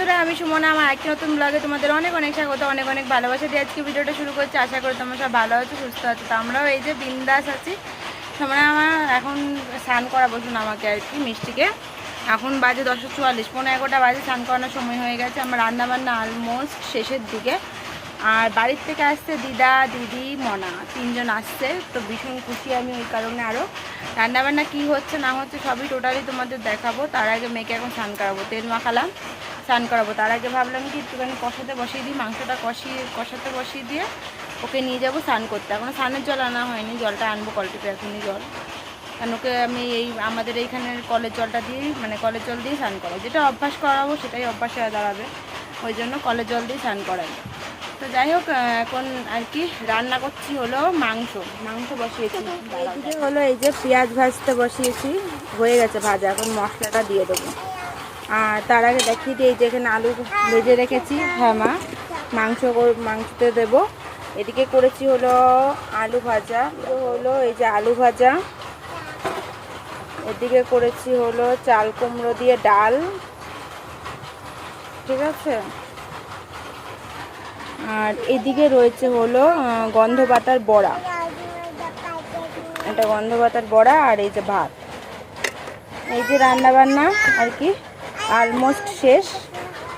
বন্ধুরা, আমি সুমনা। আমার একটি নতুন ব্লগে তোমাদের অনেক অনেক স্বাগত, অনেক অনেক ভালোবাসা দিয়ে আজকে ভিডিওটা শুরু করছি। আশা করি তোমরা সব ভালো আছো, সুস্থ আছো। তো আমরাও এই যে বিন্দাস আছি। তোমরা আমার এখন স্নান করা বসুন আমাকে আর কি, মিষ্টিকে। এখন বাজে 10:44, 11:15 বাজে। স্নান করানোর সময় হয়ে গেছে। আমার রান্নাবান্না অলমোস্ট শেষের দিকে। আর বাড়ির থেকে আসছে দিদা, দিদি, মনা, 3 জন আসছে। তো ভীষণ খুশি আমি ওই কারণে। আরও রান্নাবান্না কী হচ্ছে না হচ্ছে সবই টোটালি তোমাদের দেখাবো। তার আগে মেয়েকে এখন স্নান করাবো, তেল মাখালাম, স্নান করাবো। তার আগে ভাবলাম কি একটুখানি কষাতে বসিয়ে দিই, মাংসটা কষাতে বসিয়ে দিয়ে ওকে নিয়ে যাবো স্নান করতে। এখনও স্নানের জল আনা হয়নি, জলটা আনবো কলটিতে এখনই জল। কারণ ওকে আমি এই আমাদের এইখানের কলের জলটা দিয়েই, মানে কলের জল দিয়েই স্নান করাবো। যেটা অভ্যাস করাবো সেটাই অভ্যাসে দাঁড়াবে, ওই জন্য কলের জল দিয়ে স্নান করাবো। তো যাই হোক, এখন আর কি রান্না করছি হলো মাংস বসিয়েছি। এদিকে হলো এই যে পেঁয়াজ ভাজতে বসিয়েছি, হয়ে গেছে ভাজা। এখন মশলাটা দিয়ে দেবো। আর তার আগে দেখিয়ে দিই, এই যে এখানে আলু ভেজে রেখেছি। হ্যাঁ মা, মাংসতে দেবো। এদিকে করেছি হলো আলু ভাজা, হলো এই যে আলু ভাজা। এদিকে করেছি হলো চাল কুমড়ো দিয়ে ডাল, ঠিক আছে। আর এদিকে রয়েছে হলো গন্ধ পাতার বড়া, এটা গন্ধ পাতার বড়া। আর এই যে ভাত। এই যে রান্না বান্না আর কি অলমোস্ট শেষ।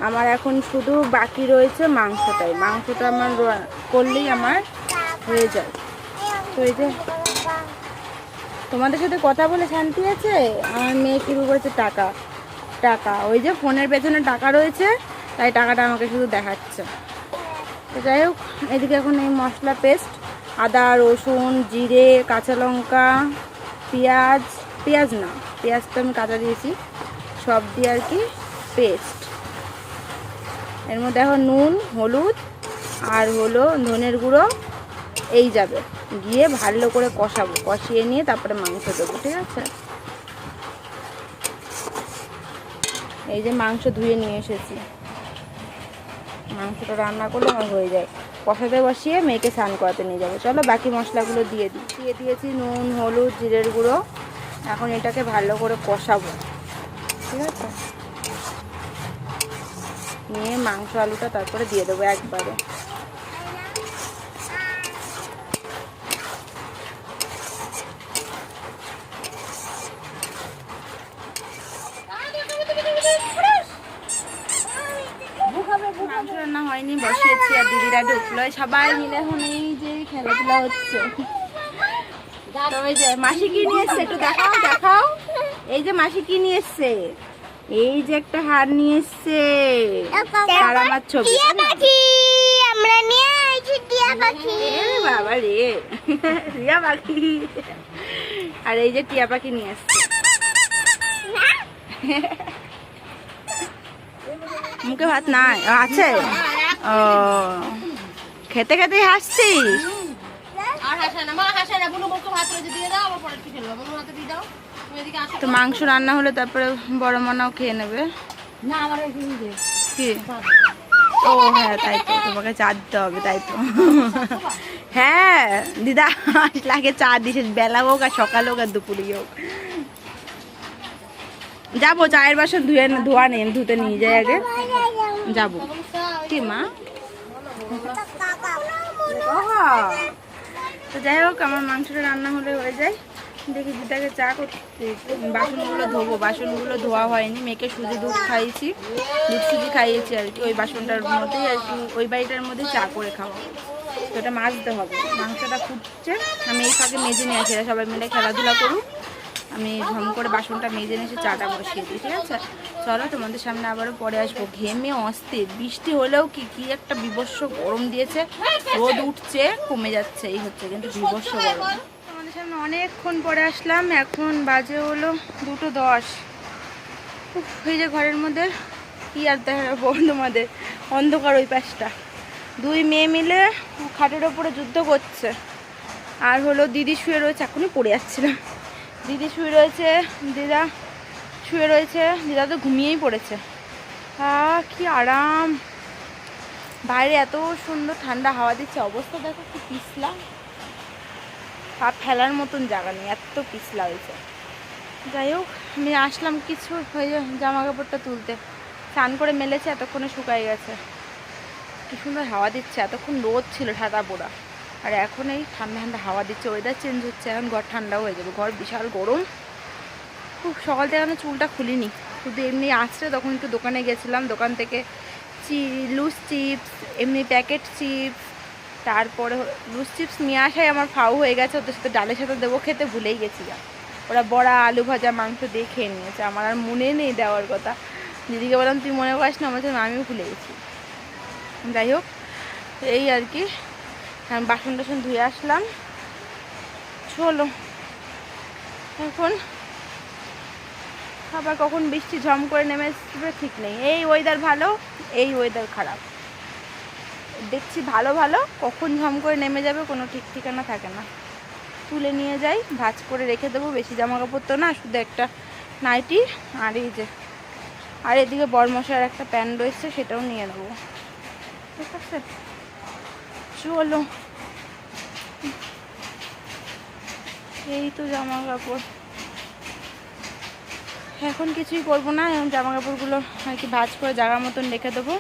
আমার এখন শুধু বাকি রয়েছে মাংসটাই। মাংসটা আমার করলেই আমার হয়ে যায়। তো এই যে তোমাদের সাথে কথা বলে শান্তি আছে। আমার মেয়ে শুরু করেছে টাকা ওই যে ফোনের পেছনে টাকা রয়েছে, তাই টাকাটা আমাকে শুধু দেখাচ্ছে। তো যাই হোক, এদিকে এখন এই মশলা পেস্ট, আদা, রসুন, জিরে, কাঁচা লঙ্কা, পেঁয়াজ না, পেঁয়াজ তো আমি কাঁচা দিয়েছি, সব দিয়ে আর কি পেস্ট। এর মধ্যে এখন নুন, হলুদ আর হলো ধনের গুঁড়ো এই যাবে, গিয়ে ভালো করে কষাবো। কষিয়ে নিয়ে তারপরে মাংস দেবো, ঠিক আছে। এই যে মাংস ধুয়ে নিয়ে এসেছি, মাংসটা রান্না করলে আমার হয়ে যায়। কষাতে বসিয়ে মেয়েকে স্নান করাতে নিয়ে যাবো। চলো বাকি মশলাগুলো দিয়ে দিয়েছি নুন, হলুদ, জিরের গুঁড়ো। এখন এটাকে ভালো করে কষাবো, ঠিক আছে। নিয়ে মাংস আলুটা তারপরে দিয়ে দেবো একবারে। মাংস রান্না হয়নি, বসিয়েছি। আর দিদিরা ঢুকলো, সবাই মিলে এখন এই যে খেলাধুলা হচ্ছে। তো ওই যে মাসি কি নিয়ে এসছে একটু দেখাও। এই যে মাসি কি নিয়ে এসছে, এই যে একটা হার নিয়ে এসছে, আর আমার ছবি। আমরা নিয়ে আইছি টিয়া পাখি। বাবা রে, টিয়া পাখি। আর এই যে টিয়া পাখি নিয়ে এসছে। মুখে ভাত নাই, আছে। ও, খেতে খেতে হাসছিস। তো মাংস রান্না হলে তারপরে বড় মনাও খেয়ে নেবে। কি? ও হ্যাঁ, তাই তো, তোমাকে চা দিতে হবে, তাই তো। হ্যাঁ দিদা লাগে চা দিছে, বেলা হোক আর সকাল হোক আর দুপুরে হোক। যাবো, চায়ের বাসন ধোয়া নেই, ধুতে নিয়ে যাই আগে। যাবো কি মা। তো যাই হোক, আমার মাংসটা রান্না হলে হয়ে যায়। দেখি দিদাকে চা করতে, বাসনগুলো ধোবো। বাসনগুলো ধোয়া হয়নি। মেয়েকে দুধ সুজি খাইয়েছি আর কি, ওই বাসনটার মধ্যেই আর কি, ওই বাড়িটার মধ্যে চা করে খাওয়া। তো ওটা মাজতে হবে। মাংসটা ফুটছে, আমি এই ফাঁকে মেজে নিয়ে আসি। সবাই মিলে খেলাধুলা করুক, আমি ঝম করে বাসনটা মেজে নিয়ে এসে চাটা বসিয়ে দিই, ঠিক আছে। চলো তোমাদের সামনে আবারও পরে আসবো। ঘেমে অস্থির, বৃষ্টি হলেও কি একটা বিভৎস গরম দিয়েছে। রোদ উঠছে, কমে যাচ্ছে, এই হচ্ছে, কিন্তু বিভৎস গরম। তোমাদের সামনে অনেকক্ষণ পরে আসলাম, এখন বাজে হলো 2:10। এই যে ঘরের মধ্যে কি আর দেখাবো তোমাদের, অন্ধকার ওই পাশটা। 2 মেয়ে মিলে খাটের ওপরে যুদ্ধ করছে। আর হলো দিদি শুয়ে রয়েছে, এখনই পড়ে যাচ্ছিলাম। দিদি শুয়ে রয়েছে, দিদা শুয়ে রয়েছে। দিদা তো ঘুমিয়েই পড়েছে। কি আরাম, বাইরে এত সুন্দর ঠান্ডা হাওয়া দিচ্ছে। অবস্থা দেখো কি পিছলা, পা ফেলার মতন জায়গা নেই, এত পিছলা হয়েছে। যাই হোক, আমি আসলাম কিছু হয়ে জামা কাপড়টা তুলতে। স্নান করে মেলেছে, এতক্ষণে শুকাই গেছে। কি সুন্দর হাওয়া দিচ্ছে, এতক্ষণ রোদ ছিল ঠাটা পোড়া, আর এখন এই ঠান্ডা ঠান্ডা হাওয়া দিচ্ছে, ওয়েদার চেঞ্জ হচ্ছে, এখন ঘর ঠান্ডাও হয়ে যাবে। ঘর বিশাল গরম। খুব সকাল থেকে আমি চুলটা খুলিনি, শুধু এমনি আসছে, তখন একটু দোকানে গেছিলাম, দোকান থেকে লুজ চিপস, এমনি প্যাকেট চিপস, তারপরে লুজ চিপস নিয়ে আসাই আমার ফাউ হয়ে গেছে, ওদের সাথে ডালের সাথে দেবো খেতে ভুলেই গেছিলাম। ওরা বড়া, আলু ভাজা, মাংস দিয়ে খেয়ে নিয়েছে, আমার আর মনে নেই দেওয়ার কথা। দিদিকে বললাম তুই মনে করিস না, আমার আমিও ভুলে গেছি। যাই হোক, এই আর কি, আমি বাসন টাসন ধুয়ে আসলাম। চলো এখন আবার কখন বৃষ্টি ঝম করে নেমে আসবে ঠিক নেই। এই ওয়েদার ভালো, এই ওয়েদার খারাপ, দেখছি ভালো ভালো, কখন ঝম করে নেমে যাবে কোনো ঠিক ঠিকানা থাকে না। তুলে নিয়ে যাই, ভাঁজ করে রেখে দেবো। বেশি জামা কাপড় তো না, শুধু একটা নাইটি, আর এই যে আর এদিকে বরমশার একটা প্যান্ট রয়েছে, সেটাও নিয়ে নেবো। ঠিক আছে, চলো। এই তো জামা কাপড়, এখন কিছুই করবো না, এখন জামা কাপড়গুলো আর কি ভাঁজ করে জায়গা মতন রেখে দেবো।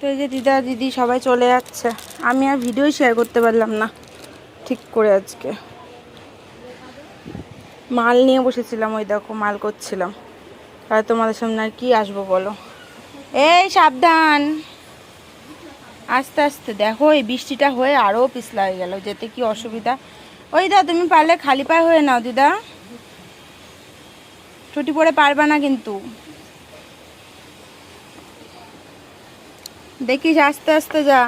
তো এই যে দিদা দিদি সবাই চলে যাচ্ছে, আমি আর ভিডিও শেয়ার করতে পারলাম না ঠিক করে। আজকে মাল নিয়ে বসেছিলাম, ওই দেখো মাল করছিলাম, আর তোমাদের সামনে আর কি আসবো বলো। এই সাবধান, আস্তে আস্তে। দেখো এই বৃষ্টিটা হয়ে আরও পিছলা হয়ে গেল, যেতে কি অসুবিধা। ওই দা তুমি পারলে খালি পায়ে হয়ে নাও দিদা, ছুটি পরে পারবা না কিন্তু, দেখিস আস্তে আস্তে যা।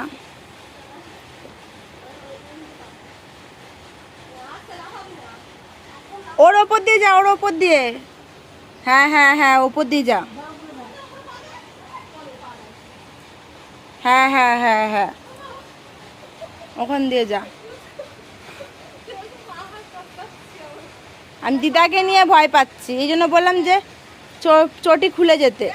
ওর ওপর দিয়ে যা, ওর ওপর দিয়ে, হ্যাঁ হ্যাঁ হ্যাঁ, ওপর দিয়ে যা, হ্যাঁ হ্যাঁ হ্যাঁ হ্যাঁ, ওখান দিয়ে যা। আমি দিদাকে নিয়ে ভয় পাচ্ছি, এই জন্য বললাম যে চটি খুলে যেতে।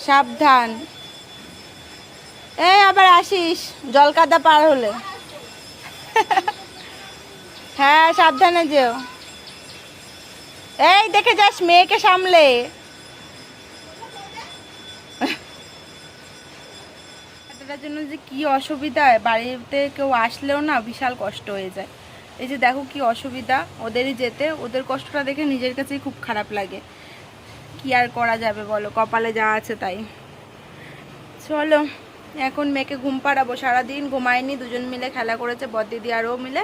সাবধান, এই আবার আসিস জল কাদা পার হলে। হ্যাঁ সাবধানে যেও, এই দেখে যাস, মেয়েকে সামলে। এটার জন্য যে কি অসুবিধা, বাড়িতে কেউ আসলেও না বিশাল কষ্ট হয়ে যায়। এই যে দেখো কি অসুবিধা ওদেরই যেতে, ওদের কষ্টটা দেখে নিজের কাছেই খুব খারাপ লাগে। কি আর করা যাবে বলো, কপালে যা আছে তাই। চলো এখন মেয়েকে ঘুম পাড়াবো, সারাদিন ঘুমায়নি, দুজন মিলে খেলা করেছে, বড়দিদি আরও মিলে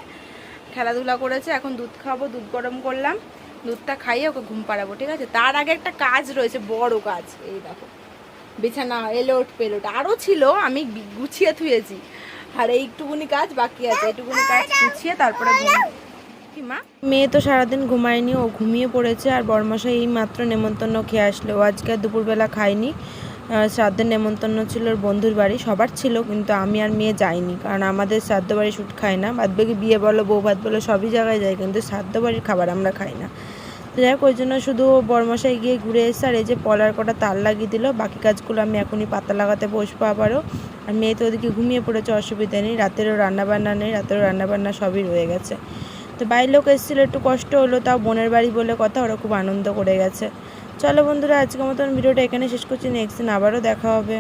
খেলাধুলা করেছে। এখন দুধ খাবো, দুধ গরম করলাম, দুধটা খাইয়ে ওকে ঘুম পাড়াবো। ঠিক আছে, তার আগে একটা কাজ রয়েছে, বড় কাজ। এই দেখো বিছানা এলোট পেলোট আরও ছিল, আমি গুছিয়ে থুয়েছি, আর এইটুকুনি কাজ বাকি আছে, এইটুকুনি কাজ গুছিয়ে তারপরে কি মা। মেয়ে তো সারাদিন ঘুমায়নি, ও ঘুমিয়ে পড়েছে, আর বড়মশাই এই মাত্র নেমন্তন্ন খেয়ে আসলো। ও আজকে দুপুরবেলা খায়নি, শ্রাদ্ধের নেমন্তন্ন ছিল ওর বন্ধুর বাড়ি, সবার ছিল, কিন্তু আমি আর মেয়ে যাইনি, কারণ আমাদের শ্রাদ্ধ বাড়ি শুট খাই না। বাদবাকি বিয়ে বলো, বউ ভাত বলো, সবই জায়গায় যায়, কিন্তু শ্রাদ্ধ বাড়ির খাবার আমরা খাই না। তো যাই হোক, ওই জন্য শুধু বড়মশাই গিয়ে ঘুরে এসে, আর এই যে পলার কটা তার লাগিয়ে দিল। বাকি কাজগুলো আমি এখনই পাতা লাগাতে বসবো আবারও। আর মেয়ে তো ওদিকে ঘুমিয়ে পড়েছে, অসুবিধা নেই, রাতেরও রান্নাবান্না নেই, রাতেরও রান্নাবান্না সবই রয়ে গেছে। তো বাড়ির লোক এসেছিলো, একটু কষ্ট হলো, তাও বোনের বাড়ি বলে কথা, ওরা খুব আনন্দ করে গেছে। চলো বন্ধুরা, আজকের মতন ভিডিওটা এখানে শেষ করছি, নেক্সট দিন আবারও দেখা হবে।